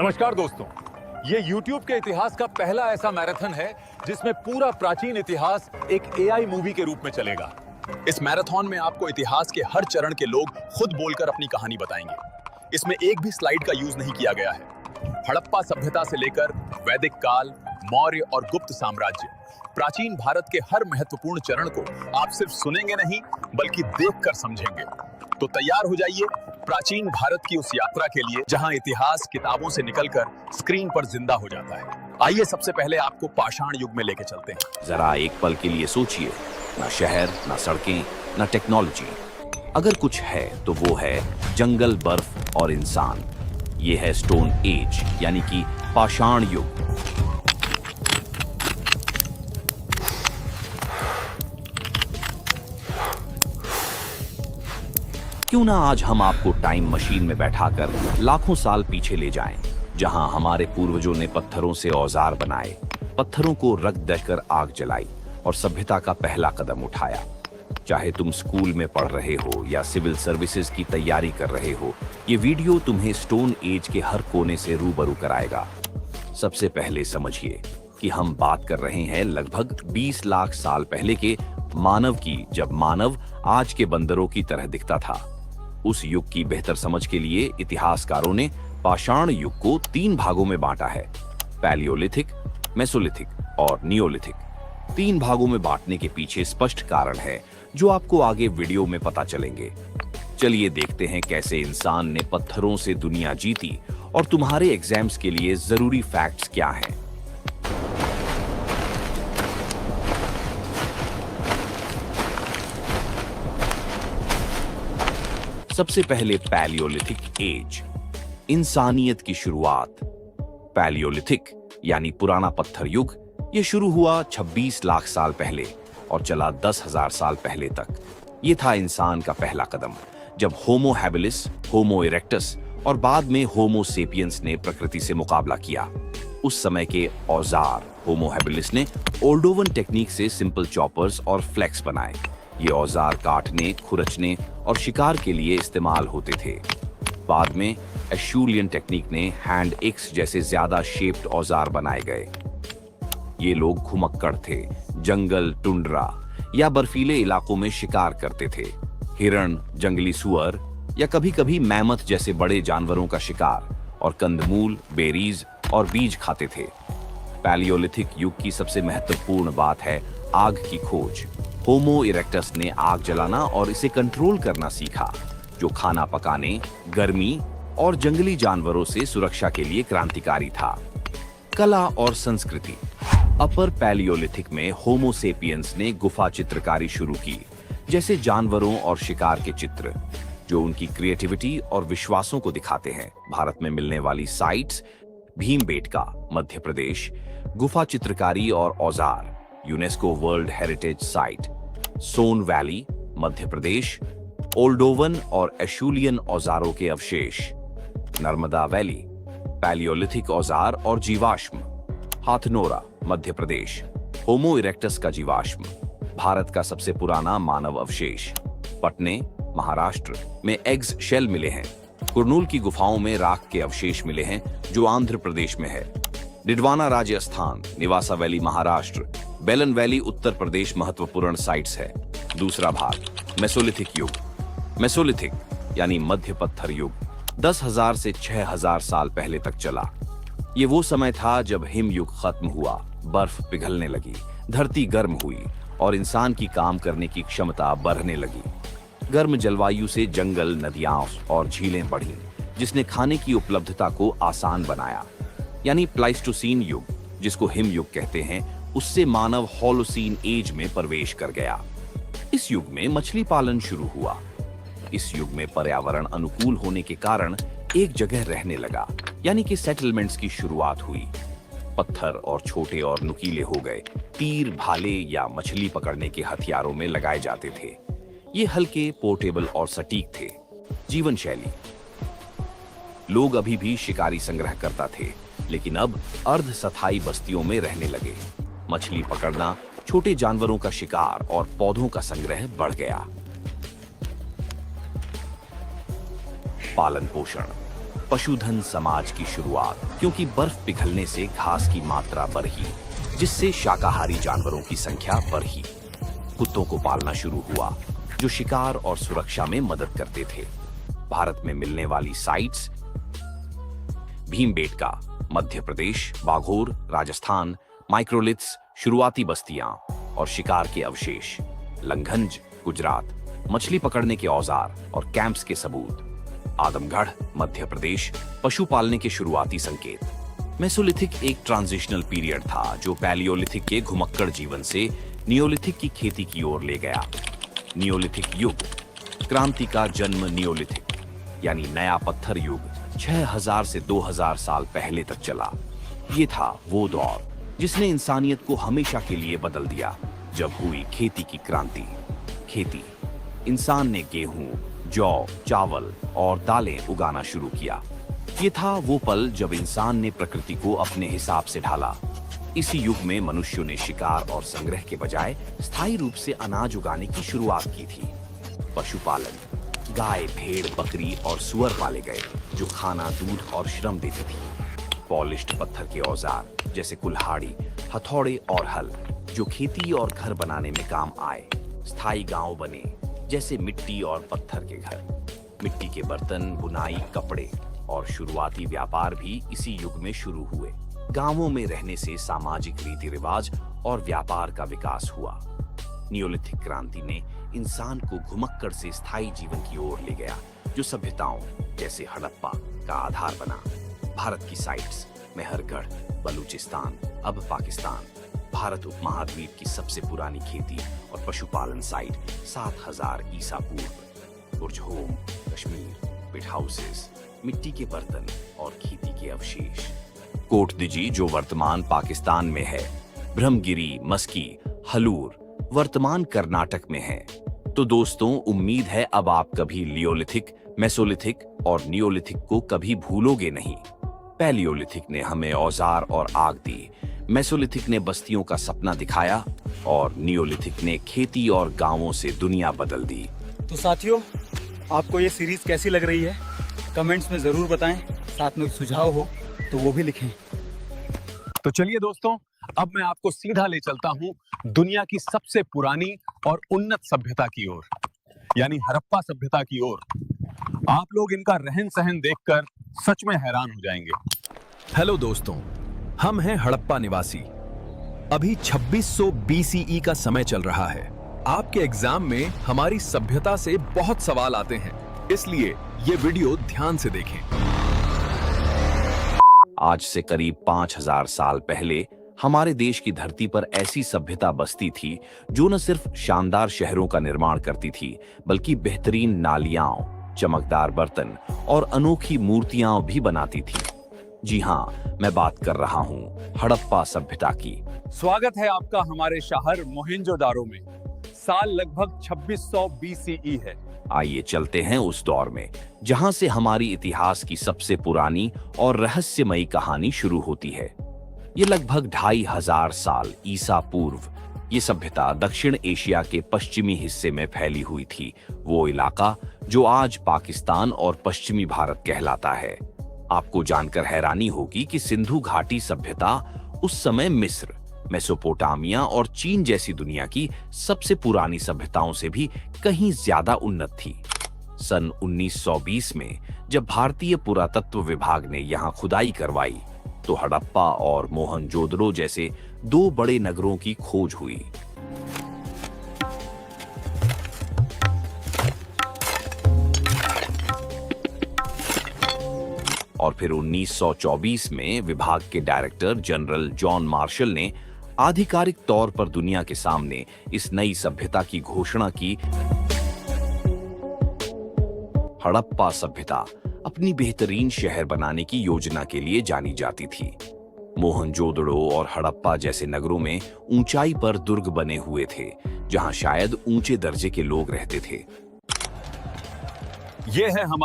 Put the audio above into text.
नमस्कार दोस्तों, ये YouTube के इतिहास का पहला ऐसा मैराथन है जिसमें पूरा प्राचीन इतिहास एक AI मूवी के रूप में चलेगा। इस मैराथन में आपको इतिहास के हर चरण के लोग खुद बोलकर अपनी कहानी बताएंगे। इसमें एक भी स्लाइड का यूज नहीं किया गया है। हड़प्पा सभ्यता से लेकर वैदिक काल, मौर्य और गुप्त साम्राज्य, प्राचीन भारत के हर महत्वपूर्ण चरण को आप सिर्फ सुनेंगे नहीं बल्कि देखकर समझेंगे। तो तैयार हो जाइए प्राचीन भारत की उस यात्रा के लिए जहां इतिहास किताबों से निकलकर स्क्रीन पर जिंदा हो जाता है। आइए सबसे पहले आपको पाषाण युग में लेके चलते हैं। जरा एक पल के लिए सोचिए, ना शहर, ना सड़कें, ना टेक्नोलॉजी। अगर कुछ है तो वो है जंगल, बर्फ और इंसान। ये है स्टोन एज, यानी कि पाषाण युग। क्यों ना आज हम आपको टाइम मशीन में बैठाकर लाखों साल पीछे ले जाएं, जहां हमारे पूर्वजों ने पत्थरों से औजार बनाए, पत्थरों को रख देकर आग जलाई और सभ्यता का पहला कदम उठाया। चाहे तुम स्कूल में पढ़ रहे हो या सिविल सर्विसेज की तैयारी कर रहे हो, ये वीडियो तुम्हें स्टोन एज के हर कोने से रूबरू कराएगा। सबसे पहले समझिए कि हम बात कर रहे हैं लगभग 20 लाख साल पहले के मानव की, जब मानव आज के बंदरों की तरह दिखता था। उस युग की बेहतर समझ के लिए इतिहासकारों ने पाषाण युग को 3 भागों में बांटा है: पैलियोलिथिक, मेसोलिथिक और नियोलिथिक। 3 भागों में बांटने के पीछे स्पष्ट कारण है जो आपको आगे वीडियो में पता चलेंगे। चलिए देखते हैं कैसे इंसान ने पत्थरों से दुनिया जीती और तुम्हारे एग्जाम्स के लिए जरूरी फैक्ट्स क्या हैं। सबसे पहले पैलियोलिथिक एज, इंसानियत की शुरुआत। पैलियोलिथिक यानी पुराना पत्थर युग, यह शुरू हुआ 26 लाख साल पहले और चला 10,000 साल पहले तक। यह था इंसान का पहला कदम, जब होमो हैबिलिस, होमो इरेक्टस और बाद में होमो सेपियंस ने प्रकृति से मुकाबला किया। उस समय के औजार, होमो हैबिलिस ने ओल्डोवन टेक्निक से सिंपल चॉपर्स और फ्लेक्स बनाए। ये औजार काटने, खुरचने और शिकार के लिए इस्तेमाल होते थे। बाद में एशूलियन टेक्निक ने हैंड एक्स जैसे ज्यादा शेप्ड औजार बनाए गए। ये लोग घुमक्कड़ थे, जंगल, टुंड्रा या बर्फीले इलाकों में शिकार करते थे। हिरण, जंगली सुअर या कभी-कभी मैमथ जैसे बड़े जानवरों का शिकार, और कंदमूल, बेरीज और बीज खाते थे। पैलियोलिथिक युग की सबसे महत्वपूर्ण बात है आग की खोज। होमो इरेक्टस ने आग जलाना और इसे कंट्रोल करना सीखा, जो खाना पकाने, गर्मी और जंगली जानवरों से सुरक्षा के लिए क्रांतिकारी था। कला और संस्कृति। अपर पैलियोलिथिक में होमो सेपियंस ने गुफा चित्रकारी शुरू की, जैसे जानवरों और शिकार के चित्र, जो उनकी क्रिएटिविटी और विश्वासों को दिखाते हैं। भारत में मिलने वाली साइट्स: भीमबेटका, मध्य प्रदेश, गुफा चित्रकारी और औजार, यूनेस्को वर्ल्ड हेरिटेज साइट। सोन वैली, मध्य प्रदेश, ओल्डोवन और एशूलियन औजारों के अवशेष। नर्मदा वैली, पैलियोलिथिक औजार और जीवाश्म। हाथनोरा, मध्य प्रदेश, होमो इरेक्टस का जीवाश्म, भारत का सबसे पुराना मानव अवशेष। पटने, महाराष्ट्र में एग्स शेल मिले हैं। कुरनूल की गुफाओं में राख के अवशेष मिले हैं, जो आंध्र प्रदेश में है। डिडवाना राजस्थान, निवासा वैली महाराष्ट्र, बेलन वैली उत्तर प्रदेश महत्वपूर्ण साइट्स है। दूसरा भाग, मेसोलिथिक युग। मेसोलिथिक यानी मध्य पत्थर युग 10,000 से 6,000 साल पहले तक चला। ये वो समय था जब हिमयुग खत्म हुआ, बर्फ पिघलने लगी, धरती गर्म हुई और इंसान की काम करने की क्षमता बढ़ने लगी। गर्म जलवायु से जंगल, नदियां और झीलें बढ़ी, जिसने खाने की उपलब्धता को आसान बनाया। यानी प्लाइस्टोसीन युग, जिसको हिमयुग कहते हैं, उससे मानव होलोसीन एज में प्रवेश कर गया। इस युग में मछली पालन शुरू हुआ। इस युग में पर्यावरण अनुकूल होने के कारण एक जगह रहने लगा, यानी कि सेटलमेंट्स की शुरुआत हुई। पत्थर और छोटे और नुकीले हो गए। तीर, भाले या मछली पकड़ने के हथियारों में लगाए जाते थे। ये हल्के, पोर्टेबल और सटीक थे। जीवन शैली। लोग अभी भी शिकारी संग्रह करता थे, लेकिन अब अर्ध स्थायी बस्तियों में रहने लगे। मछली पकड़ना, छोटे जानवरों का शिकार और पौधों का संग्रह बढ़ गया। पालन पोषण। पशुधन समाज की शुरुआत, क्योंकि बर्फ पिघलने से घास की मात्रा बढ़ी, जिससे शाकाहारी जानवरों की संख्या बढ़ी। कुत्तों को पालना शुरू हुआ, जो शिकार और सुरक्षा में मदद करते थे। भारत में मिलने वाली साइट्स भीमबेटका, मध्य प्रदेश, बाघोर, राजस्थान, माइक्रोलिथ्स, शुरुआती बस्तियां और शिकार के अवशेष, लंघंज, गुजरात, मछली पकड़ने के औजार और कैंप्स के सबूत, आदमगढ़, मध्य प्रदेश, पशु पालने के शुरुआती संकेत। मेसोलिथिक एक ट्रांजिशनल पीरियड था जो पैलियोलिथिक के घुमक्कड़ जीवन से नियोलिथिक की खेती की ओर ले गया। नियोलिथिक युग, क्रांति का जन्म नियोलिथिक यानी नया पत्थर युग 6000 से 2000 साल पहले तक चला। ये था वो दौर जिसने इंसानियत को हमेशा के लिए बदल दिया, जब हुई खेती की क्रांति। खेती, इंसान ने गेहूं, जौ, चावल और दालें उगाना शुरू किया। ये था वो पल जब इंसान ने प्रकृति को अपने हिसाब से ढाला। इसी युग में मनुष्यों ने शिकार और संग्रह के बजाय स्थायी रूप से अनाज उगाने की शुरुआत की थी। पशुपालन, गाय, भेड़, बकरी और सुअर पाले गए, जो खाना, दूध और श्रम देती थी। पॉलिश्ड पत्थर के औजार जैसे कुल्हाड़ी, हथौड़े और हल, जो खेती और घर बनाने में काम आए। स्थायी गांव बने, जैसे मिट्टी और पत्थर के घर। मिट्टी के बर्तन, बुनाई, कपड़े और शुरुआती व्यापार भी इसी युग में शुरू हुए। गांवों में रहने से सामाजिक रीति रिवाज और व्यापार का विकास हुआ। नियोलिथिक क्रांति ने इंसान को घुमक्कड़ से स्थायी जीवन की ओर ले गया, जो सभ्यताओं जैसे हड़प्पा का आधार बना। भारत की साइट्स मेहरगढ़, बलूचिस्तान, अब पाकिस्तान, भारत उपमहाद्वीप की सबसे पुरानी खेती और पशुपालन साइट 7000 ईसा पूर्व। बुर्जहोम, कश्मीर, पिट हाउसेस, मिट्टी के बर्तन और खेती के अवशेष। कोटदिजी, जो वर्तमान पाकिस्तान में है, ब्रह्मगिरी, मस्की, हलूर वर्तमान कर्नाटक में है। तो दोस्तों, उम्मीद है अब आप कभी लियोलिथिक, मेसोलिथिक और नियोलिथिक को कभी भूलोगे नहीं। पैलियोलिथिक ने हमें औजार और आग दी, मेसोलिथिक ने बस्तियों का सपना दिखाया और नियोलिथिक ने खेती और गांवों से दुनिया बदल दी। तो साथियों, आपको ये सीरीज कैसी लग रही है? कमेंट्स में जरूर बताएं। साथ में सुझाव हो तो वो भी लिखें। तो चलिए दोस्तों, अब मैं आपको सीधा ले चलता हूं दुनिया की सबसे पुरानी और उन्नत सभ्यता की ओर, यानी हड़प्पा सभ्यता की ओर। आप लोग इनका रहन सहन देखकर सच में हैरान हो जाएंगे। हेलो दोस्तों, हम हैं हड़प्पा निवासी। अभी 2600 BCE का समय चल रहा है। आपके एग्जाम में हमारी सभ्यता से बहुत सवाल आते हैं, इसलिए ये वीडियो ध्यान से देखें। आज से करीब 5000 साल पहले हमारे देश की धरती पर ऐसी सभ्यता बसती थी जो न सिर्फ शानदार शहरों का निर्माण करती थी, बल्कि बेहतरीन नालियां, चमकदार बर्तन और अनोखी मूर्तियां भी बनाती थी। जी हाँ, मैं बात कर रहा हूँ हड़प्पा सभ्यता की। स्वागत है आपका हमारे शहर मोहेंजोदारो में। साल लगभग 2600 BCE है। आइए चलते हैं उस दौर में जहां से हमारी इतिहास की सबसे पुरानी और रहस्यमयी कहानी शुरू होती है। ये लगभग 2500 साल ईसा पूर्व ये सभ्यता दक्षिण एशिया के पश्चिमी हिस्से में फैली हुई थी, वो इलाका जो आज पाकिस्तान और पश्चिमी भारत कहलाता है। आपको जानकर हैरानी होगी कि सिंधु घाटी सभ्यता उस समय मिस्र, मेसोपोटामिया और चीन जैसी दुनिया की सबसे पुरानी सभ्यताओं से भी कहीं ज्यादा उन्नत थी। सन 1920 में जब भारतीय पुरातत्व विभाग ने यहाँ खुदाई करवाई, तो हड़प्पा और मोहनजोदड़ो जैसे दो बड़े नगरों की खोज हुई। और फिर 1924 में विभाग के डायरेक्टर जनरल जॉन मार्शल ने आधिकारिक तौर पर दुनिया के सामने इस नई सभ्यता की घोषणा की। हड़प्पा सभ्यता अपनी बेहतरीन शहर बनाने की योजना के लिए जानी जाती थी। मोहनजोदड़ो और हड़प्पा जैसे नगरों में ऊंचाई पर दुर्ग बने हुए थे, जहां शायद ऊंचे दर्जे के लोग रहते थे। ये है हमारा